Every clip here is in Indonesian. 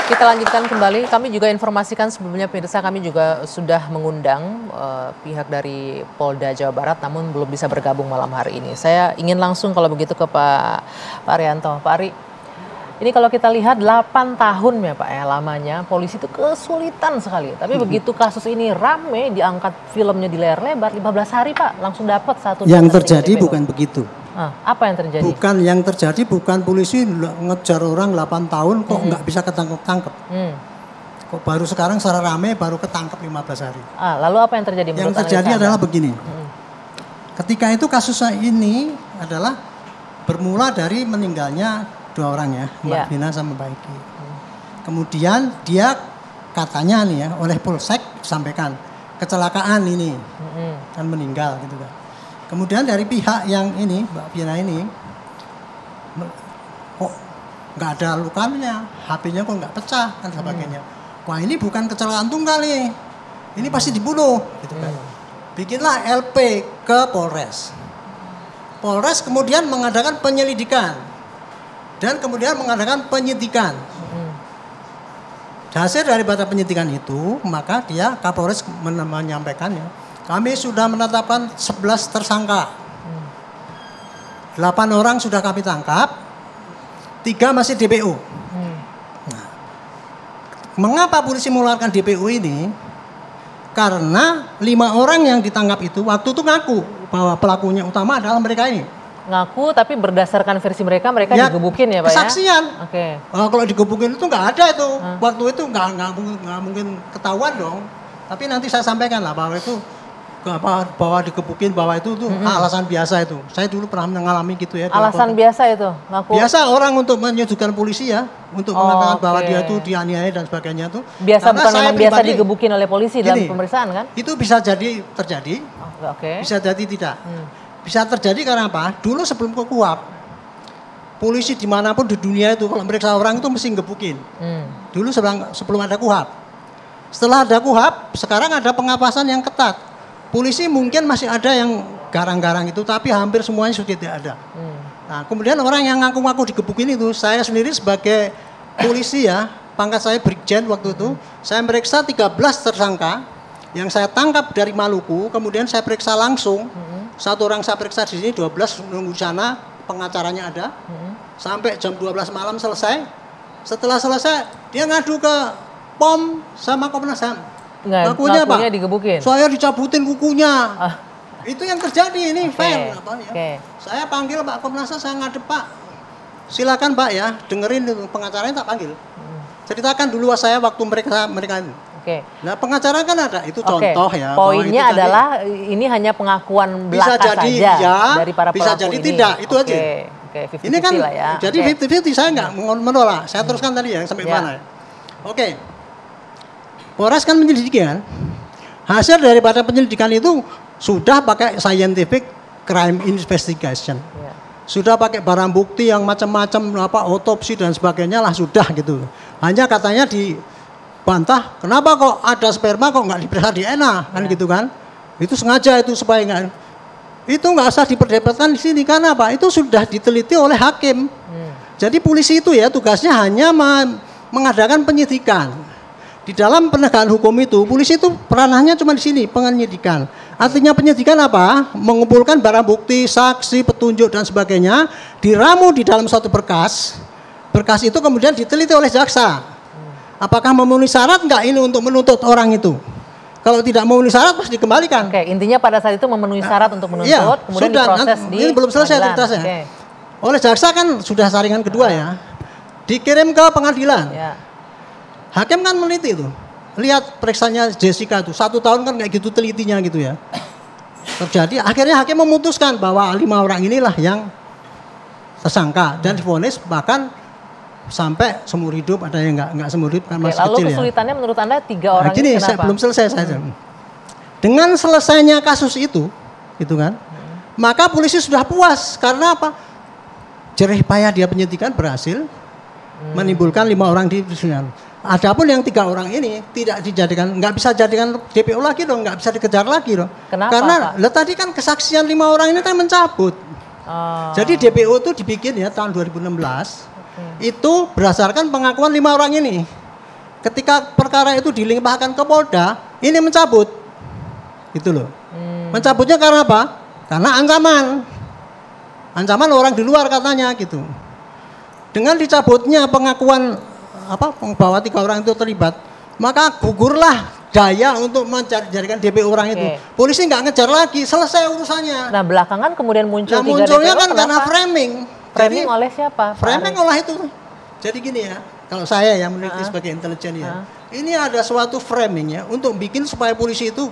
Kita lanjutkan kembali. Kami juga informasikan sebelumnya pemirsa, kami juga sudah mengundang pihak dari Polda Jawa Barat, namun belum bisa bergabung malam hari ini. Saya ingin langsung kalau begitu ke Pak Arianto. Pak Ari, ini kalau kita lihat 8 tahun ya Pak ya lamanya, polisi itu kesulitan sekali. Tapi begitu kasus ini rame, diangkat filmnya di layar lebar, 15 hari Pak, langsung dapat satu. Yang terjadi bukan begitu. Apa yang terjadi? Yang terjadi bukan polisi ngejar orang 8 tahun kok nggak bisa ketangkep-tangkep. Kok baru sekarang secara rame baru ketangkep 15 hari. Lalu apa yang terjadi? Yang terjadi adalah begini. Ketika itu kasus ini adalah bermula dari meninggalnya 2 orang ya, Mbak Vina sama Mbak Iki. Kemudian dia katanya nih ya oleh Polsek disampaikan kecelakaan ini kan meninggal gitu kan. Kemudian dari pihak yang ini, Mbak Vina ini, kok nggak ada lukanya, HP-nya kok nggak pecah, dan sebagainya. Wah ini bukan kecelakaan tunggal nih, ini pasti dibunuh, gitu kan. Bikinlah LP ke Polres. Polres kemudian mengadakan penyelidikan, dan kemudian mengadakan penyidikan. Hasil daripada penyidikan itu, maka dia Kapolres menyampaikannya. Kami sudah menetapkan 11 tersangka. 8 orang sudah kami tangkap, 3 masih DPO. Nah, mengapa polisi mengeluarkan DPO ini? Karena 5 orang yang ditangkap itu waktu itu ngaku bahwa pelakunya utama adalah mereka ini. Ngaku tapi berdasarkan versi mereka digebukin ya Pak kesaksian. Ya? Oke. Kalau digebukin itu nggak ada itu. Waktu itu nggak mungkin ketahuan dong. Tapi nanti saya sampaikan lah bahwa itu bahwa digebukin bahwa itu tuh alasan biasa itu. Saya dulu pernah mengalami gitu ya. Alasan biasa itu ngaku. Biasa orang untuk menyudutkan polisi ya, untuk mengatakan bahwa dia itu dianiaya dan sebagainya tuh. Biasa bukan memang biasa digebukin oleh polisi dalam pemeriksaan kan? Itu bisa jadi terjadi. Bisa jadi tidak. Bisa terjadi karena apa? Dulu sebelum ke KUHP, polisi dimanapun di dunia itu kalau meriksa orang itu mesti ngebukin. Dulu sebelum ada KUHP. Setelah ada KUHP, sekarang ada pengawasan yang ketat. Polisi mungkin masih ada yang garang-garang itu, tapi hampir semuanya sudah tidak ada. Nah, kemudian orang yang ngaku-ngaku digebukin itu, saya sendiri sebagai polisi ya, pangkat saya Brigjen waktu itu, saya meriksa 13 tersangka yang saya tangkap dari Maluku, kemudian saya periksa langsung. 1 orang saya periksa di sini, 12 menunggu sana, pengacaranya ada. Sampai jam 12 malam selesai. Setelah selesai, dia ngadu ke POM sama Komnas HAM. Ngakunya digebukin. Saya dicabutin kukunya. Itu yang terjadi ini, fair. Saya panggil Pak Komnas HAM, saya ngadep Pak. Silakan Pak ya, dengerin pengacaranya tak panggil. Ceritakan dulu saya waktu mereka ini. Nah pengacara kan ada, itu contoh ya. Poinnya adalah ini hanya pengakuan belaka bisa jadi saja ya, dari para pelaku bisa jadi ini. Tidak, itu aja. 50-50 ini kan lah ya. Jadi 50-50 saya nggak menolak. Saya teruskan tadi ya sampai mana. Polres kan menyelidikan. Hasil daripada penyelidikan itu sudah pakai scientific crime investigation. Sudah pakai barang bukti yang macam-macam, otopsi dan sebagainya lah sudah gitu. Hanya katanya dibantah, kenapa kok ada sperma kok nggak diperiksa DNA kan gitu kan? Itu sengaja itu supaya itu nggak usah diperdebatkan di sini karena apa? Itu sudah diteliti oleh hakim. Jadi polisi itu ya tugasnya hanya mengadakan penyidikan. Di dalam penegakan hukum itu, polisi itu peranannya cuma di sini, penyidikan. Artinya penyidikan apa? Mengumpulkan barang bukti, saksi, petunjuk dan sebagainya, diramu di dalam suatu berkas. Berkas itu kemudian diteliti oleh jaksa. Apakah memenuhi syarat enggak ini untuk menuntut orang itu? Kalau tidak memenuhi syarat pasti dikembalikan. Intinya pada saat itu memenuhi syarat untuk menuntut, kemudian sudah, diproses di ini belum selesai ceritanya. Oleh jaksa kan sudah saringan kedua ya. Dikirim ke pengadilan. Hakim kan meneliti itu. Lihat periksanya Jessica itu 1 tahun kan kayak gitu telitinya gitu ya. Terjadi akhirnya hakim memutuskan bahwa 5 orang inilah yang tersangka dan divonis bahkan sampai seumur hidup, ada yang nggak seumur hidup kan masih kecil ya. Lalu kesulitannya menurut Anda 3 orang ini kenapa? Saya belum selesai saja. Dengan selesainya kasus itu, gitu kan, maka polisi sudah puas karena apa? Jerih payah dia penyidikan berhasil menimbulkan 5 orang di persidangan. Adapun yang 3 orang ini tidak dijadikan, nggak bisa jadikan DPO lagi dong, nggak bisa dikejar lagi dong. Kenapa? Karena tadi kan kesaksian 5 orang ini kan mencabut. Jadi DPO itu dibikin ya tahun 2016. Itu berdasarkan pengakuan 5 orang ini. ketika perkara itu dilimpahkan ke Polda, ini mencabut. Gitu loh. Mencabutnya karena apa? Karena ancaman. Ancaman orang di luar katanya gitu. Dengan dicabutnya pengakuan bahwa 3 orang itu terlibat, maka gugurlah daya untuk mencari-carikan DP orang itu. Polisi nggak ngejar lagi, selesai urusannya. Nah belakangan kemudian muncul 3 munculnya DPO, kan karena framing. Framing oleh siapa? Framing oleh itu. Jadi gini ya, kalau saya yang meneliti sebagai intelijen ya, ini ada suatu framing ya untuk bikin supaya polisi itu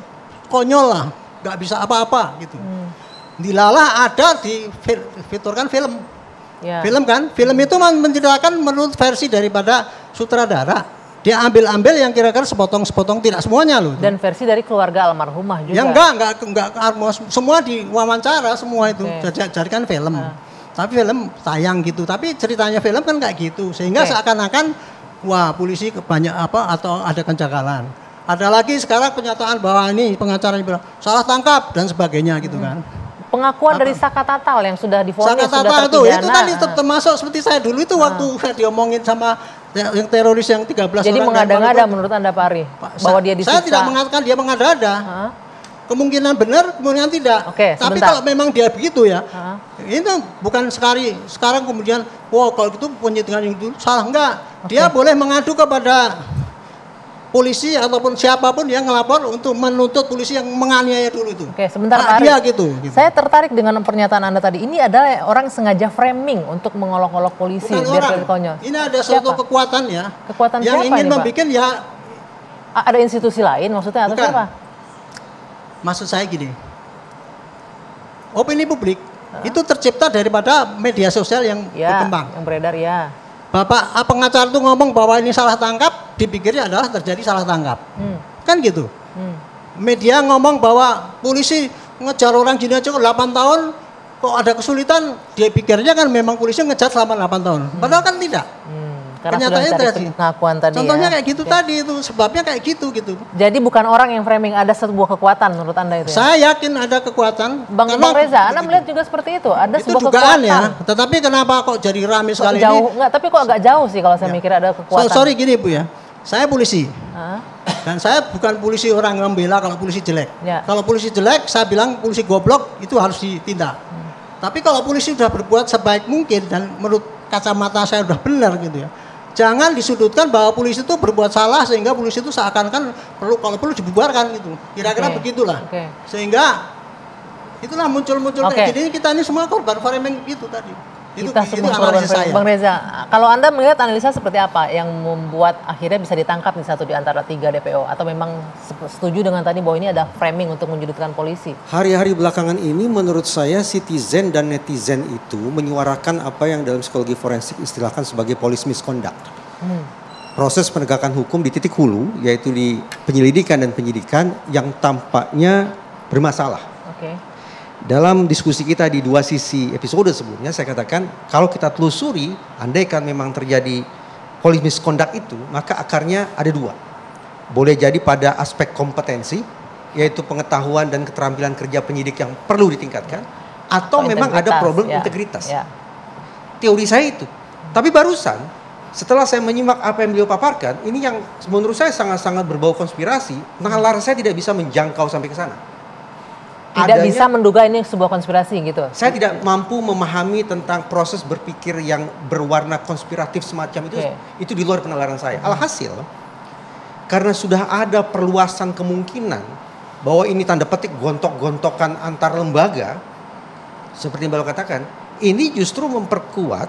konyol lah, nggak bisa apa-apa gitu. Dilalah ada difiturkan film. Film kan, film itu menceritakan menurut versi daripada sutradara. Dia ambil-ambil yang kira-kira sepotong-sepotong, tidak semuanya loh. Dan versi dari keluarga almarhumah juga. Ya enggak semua diwawancara semua itu jadikan film. Tapi film tayang gitu, tapi ceritanya film kan kayak gitu, sehingga seakan-akan wah polisi banyak atau ada kencakalan. Ada lagi sekarang pernyataan bahwa ini pengacara bilang salah tangkap dan sebagainya gitu kan. Pengakuan dari Saka Tatal yang sudah divonis sudah terpidana. Itu kan termasuk seperti saya dulu itu waktu diomongin sama yang teroris yang 13 orang. Jadi mengada-ngada menurut Anda Pak Ari bahwa dia disiksa. Saya tidak mengatakan dia mengada-ada. Kemungkinan benar, kemungkinan tidak. Tapi kalau memang dia begitu ya, itu bukan sekarang kemudian, wow kalau gitu penyidikan itu salah, enggak. Dia boleh mengadu kepada polisi ataupun siapapun yang ngelapor untuk menuntut polisi yang menganiaya dulu itu. Sebentar Pak Ari. Dia gitu. Saya tertarik dengan pernyataan Anda tadi. Ini adalah orang sengaja framing untuk mengolok-olok polisi biar konyol. Ini ada suatu kekuatan ya. Kekuatan yang siapa ingin ini, membuat ya. Ada institusi lain maksudnya atau siapa? Maksud saya gini, opini publik itu tercipta daripada media sosial yang berkembang. Yang beredar ya. Bapak pengacara itu ngomong bahwa ini salah tangkap, dipikirnya adalah terjadi salah tangkap. Kan gitu. Media ngomong bahwa polisi ngejar orang Cina cukup 8 tahun, kok ada kesulitan, dia pikirnya kan memang polisi ngejar selama 8 tahun. Padahal kan tidak. Kenyataannya terjadi pengakuan tadi. Contohnya kayak gitu tadi itu, sebabnya kayak gitu. Jadi bukan orang yang framing, ada sebuah kekuatan menurut Anda itu ya? Saya yakin ada kekuatan. Bang Reza, Anda melihat juga seperti itu? Ada itu sebuah dugaan kekuatan. Ya, tetapi kenapa kok jadi rame sekali jauh, ini? Enggak, tapi kok agak jauh sih kalau saya mikir ada kekuatan. Sorry gini Bu ya, saya polisi. Dan saya bukan polisi orang membela kalau polisi jelek. Kalau polisi jelek, saya bilang polisi goblok itu harus ditindak. Tapi kalau polisi sudah berbuat sebaik mungkin dan menurut kacamata saya sudah benar gitu ya, jangan disudutkan bahwa polisi itu berbuat salah sehingga polisi itu seakan-akan kalau perlu dibubarkan gitu. Kira-kira begitulah. Sehingga itulah muncul-muncul kayak gini, kita ini semua korban framing itu tadi. Kita semua korban framing. Bang Reza, kalau Anda melihat analisa seperti apa yang membuat akhirnya bisa ditangkap di satu di antara 3 DPO, atau memang setuju dengan tadi bahwa ini ada framing untuk menyudutkan polisi? Hari-hari belakangan ini menurut saya citizen dan netizen itu menyuarakan apa yang dalam psikologi forensik istilahkan sebagai police misconduct. Proses penegakan hukum di titik hulu, yaitu di penyelidikan dan penyidikan yang tampaknya bermasalah. Dalam diskusi kita di 2 sisi episode sebelumnya, saya katakan kalau kita telusuri, andaikan memang terjadi police misconduct itu, maka akarnya ada 2. Boleh jadi pada aspek kompetensi, yaitu pengetahuan dan keterampilan kerja penyidik yang perlu ditingkatkan, atau memang ada problem integritas. Teori saya itu. Tapi barusan, setelah saya menyimak apa yang beliau paparkan, ini yang menurut saya sangat-sangat berbau konspirasi, nalar saya tidak bisa menjangkau sampai ke sana. Tidak bisa menduga ini sebuah konspirasi gitu. Saya tidak mampu memahami tentang proses berpikir yang berwarna konspiratif semacam itu. Itu di luar penalaran saya. Alhasil, karena sudah ada perluasan kemungkinan bahwa ini tanda petik gontok-gontokan antar lembaga, seperti yang Bapak katakan, ini justru memperkuat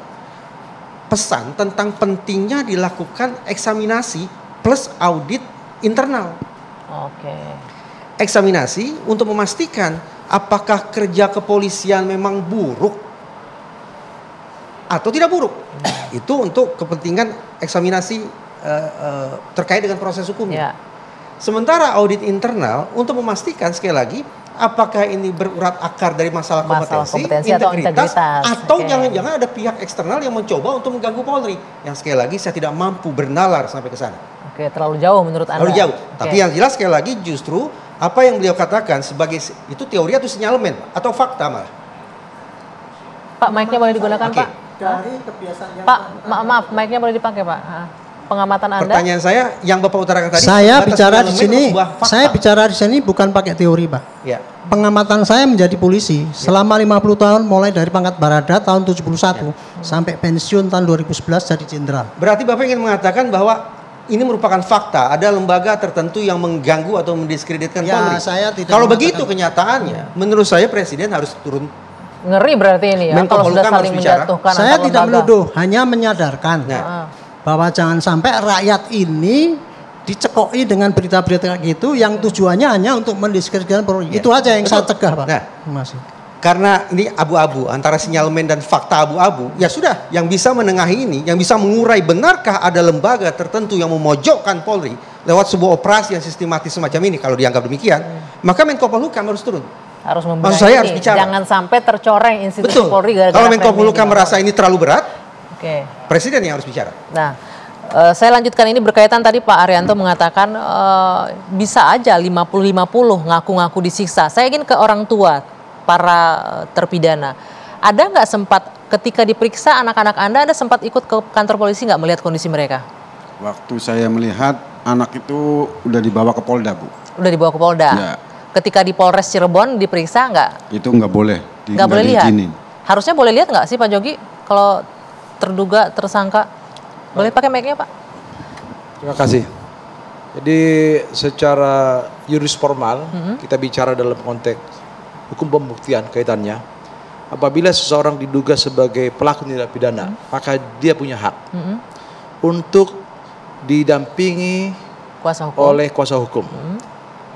pesan tentang pentingnya dilakukan eksaminasi plus audit internal. Eksaminasi untuk memastikan apakah kerja kepolisian memang buruk atau tidak buruk. Itu untuk kepentingan eksaminasi terkait dengan proses hukumnya. Sementara audit internal untuk memastikan sekali lagi apakah ini berurat akar dari masalah kompetensi integritas atau jangan-jangan ada pihak eksternal yang mencoba untuk mengganggu Polri. Yang sekali lagi saya tidak mampu bernalar sampai ke sana. Terlalu jauh menurut Anda. Terlalu jauh. Tapi yang jelas sekali lagi justru apa yang beliau katakan sebagai itu teori atau sinyalemen atau fakta malah. Pak, mic-nya boleh digunakan Pak? Dari kebiasaan yang Pak, maaf, mic-nya boleh dipakai Pak? pengamatan Anda? Pertanyaan saya yang Bapak utarakan tadi. Saya batas bicara di sinyalemen sini, atau sebuah fakta? saya bicara di sini bukan pakai teori, Pak. Ya. Pengamatan saya menjadi polisi selama 50 tahun mulai dari pangkat Barada tahun 71 sampai pensiun tahun 2011 jadi jenderal. Berarti Bapak ingin mengatakan bahwa ini merupakan fakta, ada lembaga tertentu yang mengganggu atau mendiskreditkan Ya, Polri. saya tidak Kalau mengatakan- begitu kenyataannya, menurut saya Presiden harus turun. Ngeri berarti ini ya, Menko kalau sudah Polhukam saling harus bicara. menjatuhkan Saya antar tidak lembaga. menuduh, hanya menyadarkan Nah. bahwa jangan sampai rakyat ini dicekoi dengan berita-berita kayak gitu yang tujuannya hanya untuk mendiskreditkan Polri. Ya. Itu aja yang saya Betul. cegah, Pak. Nah. Masih. Karena ini abu-abu antara sinyalemen dan fakta abu-abu, ya sudah, yang bisa menengahi ini, yang bisa mengurai benarkah ada lembaga tertentu yang memojokkan Polri lewat sebuah operasi yang sistematis semacam ini, kalau dianggap demikian, maka Menko Polhukam harus turun. Harus Maksud membenahi saya ini. harus bicara. Jangan sampai tercoreng institusi Betul. Polri gara-gara Kalau Menko framing Polhukam di merasa bawah. ini terlalu berat, Oke. Presiden yang harus bicara. Nah, saya lanjutkan ini berkaitan tadi Pak Arianto mengatakan bisa aja 50-50 ngaku-ngaku disiksa. Saya ingin ke orang tua para terpidana. Ada nggak sempat ketika diperiksa anak-anak Anda sempat ikut ke kantor polisi nggak melihat kondisi mereka? Waktu saya melihat anak itu udah dibawa ke Polda, Bu. Udah dibawa ke Polda? Ya. Ketika di Polres Cirebon diperiksa nggak? Itu nggak boleh. Nggak boleh lihat? diizinin. Harusnya boleh lihat nggak sih Pak Jogi? Kalau terduga tersangka? Boleh pakai mic-nya Pak? Terima kasih. Jadi secara yuris formal kita bicara dalam konteks hukum pembuktian kaitannya. Apabila seseorang diduga sebagai pelaku tindak pidana, maka dia punya hak untuk didampingi Kuasa hukum. oleh kuasa hukum.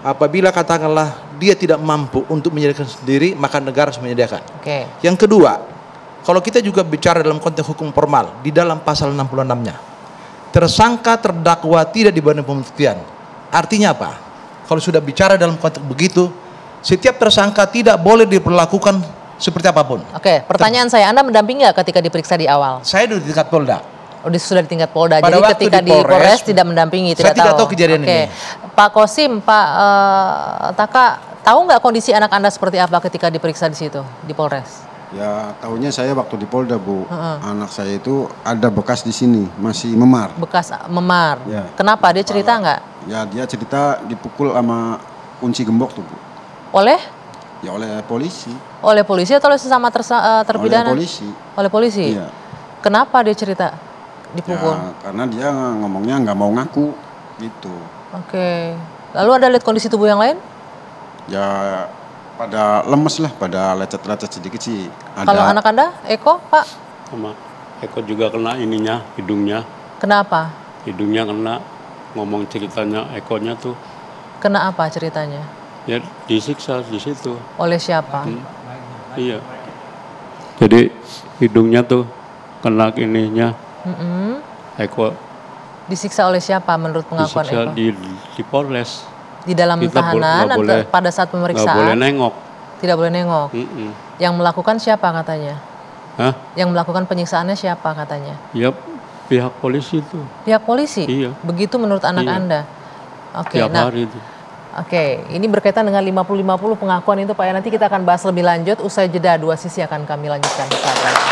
Apabila katakanlah dia tidak mampu untuk menyediakan sendiri, maka negara harus menyediakan. Oke. Yang kedua, kalau kita juga bicara dalam konteks hukum formal, di dalam pasal 66-nya, tersangka terdakwa tidak dibanding pembuktian. Artinya apa? Kalau sudah bicara dalam konteks begitu, setiap tersangka tidak boleh diperlakukan seperti apapun. Oke, pertanyaan saya, Anda mendampingi nggak ketika diperiksa di awal? Saya di tingkat Polda. Sudah di tingkat Polda, Pada jadi waktu ketika di di Polres, Polres tidak mendampingi, saya tidak tahu kejadian Oke. ini. Pak Kosim, Pak Taka, tahu nggak kondisi anak Anda seperti apa ketika diperiksa di situ, di Polres? Ya, tahunya saya waktu di Polda, Bu. Anak saya itu ada bekas di sini, masih memar. Bekas memar. Ya. Kenapa? Dia cerita nggak? Ya, dia cerita dipukul sama kunci gembok tuh, Bu. Oleh? Ya oleh polisi. Oleh polisi atau oleh sesama terpidana? Oleh polisi. Oleh polisi? Iya. Kenapa dia cerita dipukul? Ya, karena dia ngomongnya nggak mau ngaku gitu. Oke. Lalu ada lihat kondisi tubuh yang lain? Ya pada lemes lah, pada lecet-lecet sedikit sih. Ada. Kalau anak Anda, Eko, Pak? Sama Eko juga kena ininya, hidungnya. Kenapa? Hidungnya kena, ngomong ceritanya Ekonya tuh Kena apa ceritanya? ya disiksa di situ. Oleh siapa? Iya. Jadi hidungnya tuh kena ininya. Eko Disiksa oleh siapa menurut pengakuan disiksa Eko? di Polres. Di dalam Kita tahanan nggak boleh- atau pada saat Nggak boleh pemeriksaan nengok. tidak boleh nengok. Yang melakukan siapa katanya? Hah? Yang melakukan penyiksaannya siapa katanya? Ya pihak polisi tuh Pihak polisi. Iya. Begitu menurut anak Iya. Anda. Oke, tiap nah, hari tuh. oke, ini berkaitan dengan 50-50 pengakuan itu Pak ya. Nanti kita akan bahas lebih lanjut usai jeda, dua sisi akan kami lanjutkan saat lagi.